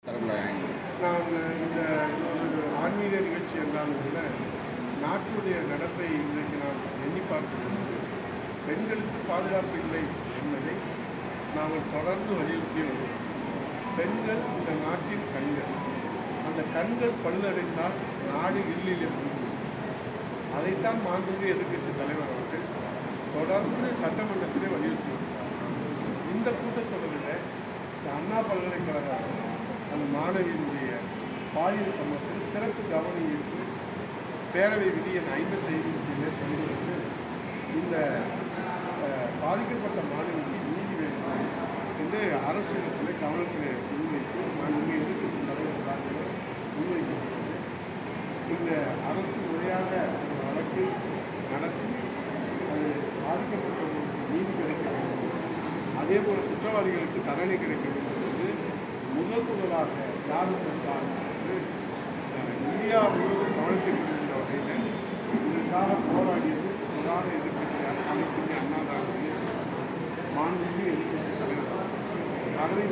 நான் இந்த ஒரு ஆன்மீக நிகழ்ச்சி என்றாலும் கூட நாட்டுடைய நடப்பை இன்றைக்கு நாம் எண்ணி பார்க்கும்போது பெண்களுக்கு பாதுகாப்பு இல்லை என்பதை நாங்கள் தொடர்ந்து வலியுறுத்தி வருவோம். பெண்கள் இந்த நாட்டின் கண்கள். அந்த கண்கள் பழுதடைந்தால் நாடு இல்லிலே முடியும். அதைத்தான் மாண்புமிகு எதிர்க்கட்சி தலைவர் அவர்கள் தொடர்ந்து சட்டமன்றத்திலே வலியுறுத்தி வருகிறார். இந்த கூட்டத்தொடரில் அண்ணா பல்கலைக்கழக அந்த மாணவியினுடைய பாலியல் சம்பவத்தில் சிறப்பு கவனம் ஈர்ப்பு பேரவை விதி என 55 பதிவுகளுக்கு இந்த பாதிக்கப்பட்ட மாணவிக்கு நீதி வேண்டும் என்று அரசியலத்தில் கவனத்தில் முன்வைத்து மாண்புமிகு எதிர்க்கட்சி தலைவர் சார்பில் முன்வைக்கப்பட்டது. இந்த அரசு முறையாக வழக்கு நடத்தி அது பாதிக்கப்பட்டவர்களுக்கு நீதி கிடைக்க வேண்டும், அதே போல் குற்றவாளிகளுக்கு தண்டனை கிடைக்க வேண்டும் என்று முதலாக யாரு பிரசாத் இந்தியா முழுவதும் கவனத்தில் கொண்டிருந்த வகையில் இதற்காக போராடியது பிரதான எதிர்க்கட்சியாக அனைத்துமே அண்ணா திராவிட மாண்புமிகு எதிர்க்கட்சி தலைவர். ஆகவே